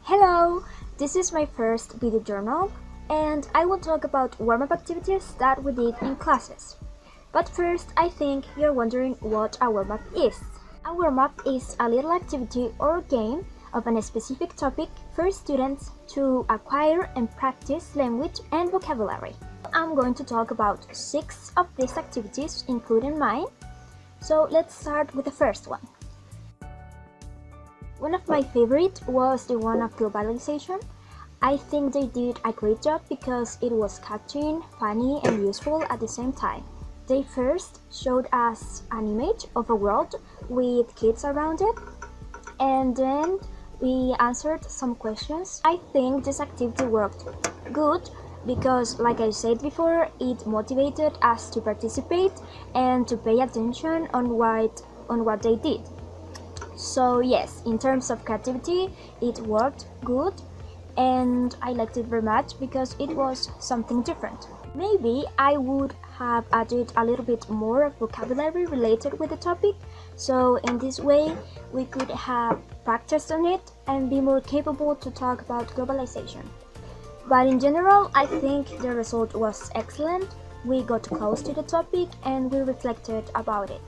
Hello! This is my first video journal, and I will talk about warm-up activities that we did in classes. But first, I think you're wondering what a warm-up is. A warm-up is a little activity or game of a specific topic for students to acquire and practice language and vocabulary. I'm going to talk about 6 of these activities, including mine. So let's start with the first one. One of my favorite was the one of globalization. I think they did a great job because it was catching, funny, and useful at the same time. They first showed us an image of a world with kids around it, and then we answered some questions. I think this activity worked good because, like I said before, it motivated us to participate and to pay attention on what they did. So yes, in terms of creativity, it worked good and I liked it very much because it was something different. Maybe I would have added a little bit more of vocabulary related with the topic, so in this way we could have practiced on it and be more capable to talk about globalization. But in general, I think the result was excellent. We got close to the topic and we reflected about it.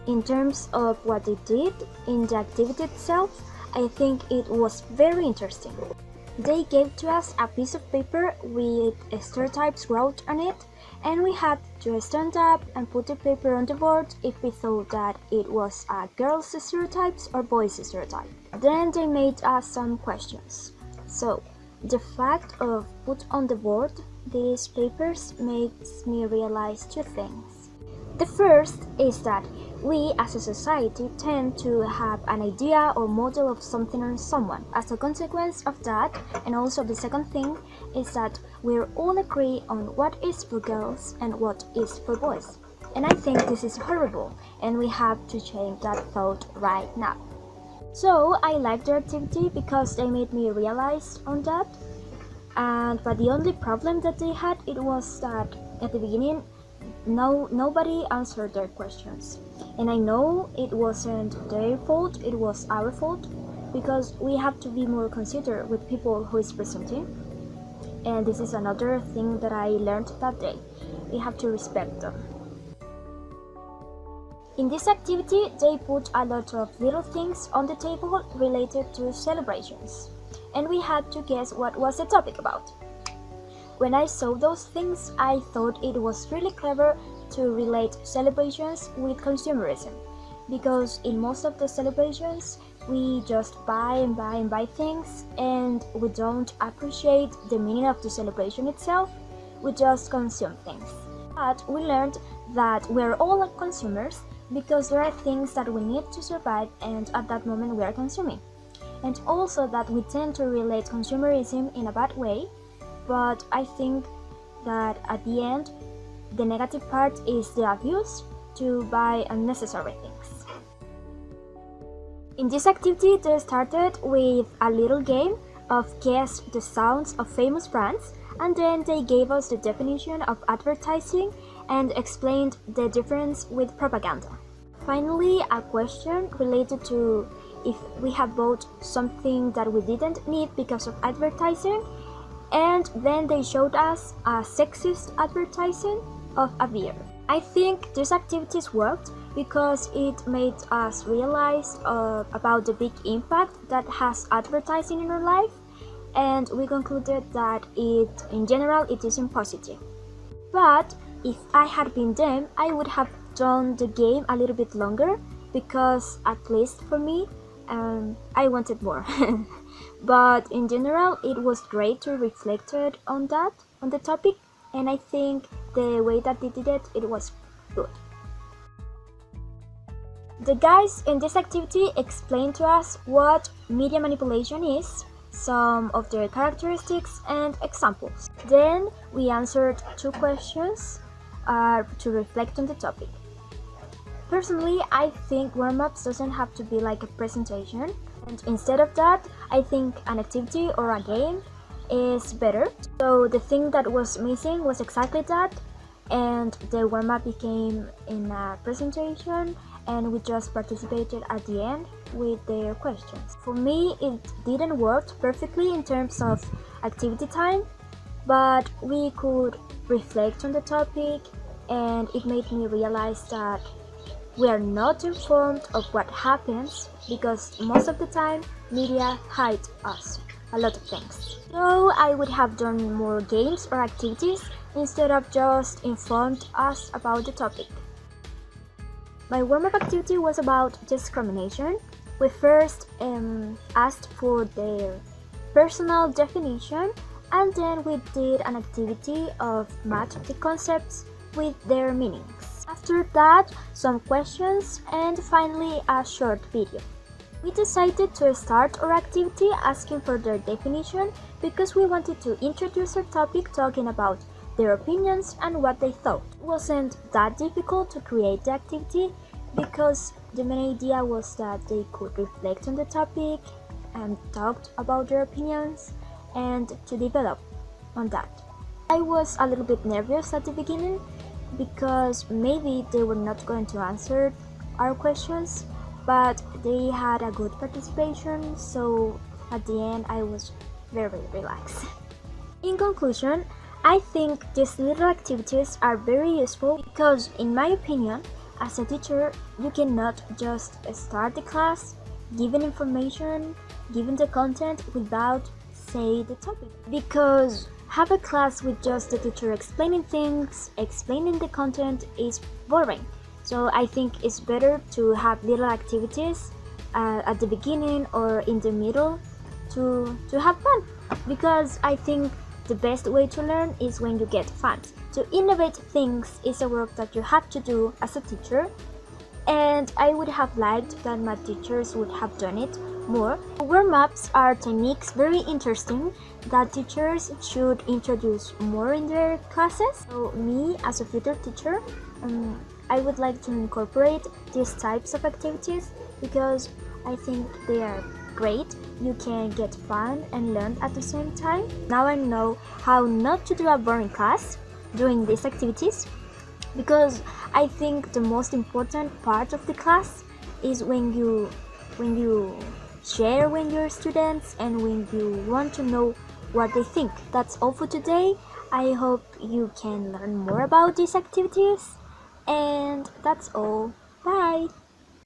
In terms of what they did in the activity itself, I think it was very interesting. They gave to us a piece of paper with stereotypes wrote on it, and we had to stand up and put the paper on the board if we thought that it was a girl's stereotypes or boys' stereotype. Then they made us some questions. So, the fact of put on the board these papers makes me realize 2 things. The first is that we as a society tend to have an idea or model of something or someone. As a consequence of that, and also the second thing, is that we're all agree on what is for girls and what is for boys. And I think this is horrible and we have to change that thought right now. So I liked their activity because they made me realize on that. But the only problem that they had, it was that at the beginning nobody answered their questions, and I know it wasn't their fault, it was our fault, because we have to be more considerate with people who is presenting, and this is another thing that I learned that day. We have to respect them. In this activity, they put a lot of little things on the table related to celebrations, and we had to guess what was the topic about. When I saw those things, I thought it was really clever to relate celebrations with consumerism, because in most of the celebrations, we just buy and buy and buy things, and we don't appreciate the meaning of the celebration itself, we just consume things. But we learned that we're all consumers because there are things that we need to survive, and at that moment we are consuming. And also that we tend to relate consumerism in a bad way, but I think that at the end, the negative part is the abuse to buy unnecessary things. In this activity, they started with a little game of guess the sounds of famous brands, and then they gave us the definition of advertising and explained the difference with propaganda. Finally, a question related to if we have bought something that we didn't need because of advertising, and then they showed us a sexist advertising of a beer. I think these activities worked because it made us realize about the big impact that has advertising in our life, and we concluded that in general it isn't positive. But if I had been them, I would have done the game a little bit longer because, at least for me, I wanted more. But in general, it was great to reflect on the topic, and I think the way that they did it, it was good. The guys in this activity explained to us what media manipulation is, some of their characteristics and examples. Then we answered 2 questions to reflect on the topic. Personally, I think warm-ups doesn't have to be like a presentation, and instead of that, I think an activity or a game is better. So the thing that was missing was exactly that, and the warm-up became in a presentation, and we just participated at the end with their questions. For me, it didn't work perfectly in terms of activity time, but we could reflect on the topic, and it made me realize that we are not informed of what happens because most of the time media hide us a lot of things. So I would have done more games or activities instead of just informed us about the topic. My warm-up activity was about discrimination. We first asked for their personal definition, and then we did an activity of match the concepts with their meanings. After that, some questions, and finally a short video. We decided to start our activity asking for their definition because we wanted to introduce our topic talking about their opinions and what they thought. It wasn't that difficult to create the activity because the main idea was that they could reflect on the topic and talk about their opinions and to develop on that. I was a little bit nervous at the beginning because maybe they were not going to answer our questions, but they had a good participation, so at the end I was very relaxed. In conclusion, I think these little activities are very useful because, in my opinion, as a teacher, you cannot just start the class, giving information, giving the content without say the topic. Because have a class with just the teacher explaining things, explaining the content is boring. So I think it's better to have little activities at the beginning or in the middle to have fun. Because I think the best way to learn is when you get fun. To innovate things is a work that you have to do as a teacher, and I would have liked that my teachers would have done it more. Warm-ups are techniques very interesting that teachers should introduce more in their classes. So me as a future teacher, I would like to incorporate these types of activities because I think they are great. You can get fun and learn at the same time. Now I know how not to do a boring class doing these activities, because I think the most important part of the class is when you share with your students and when you want to know what they think. That's all for today. I hope you can learn more about these activities, and that's all. Bye!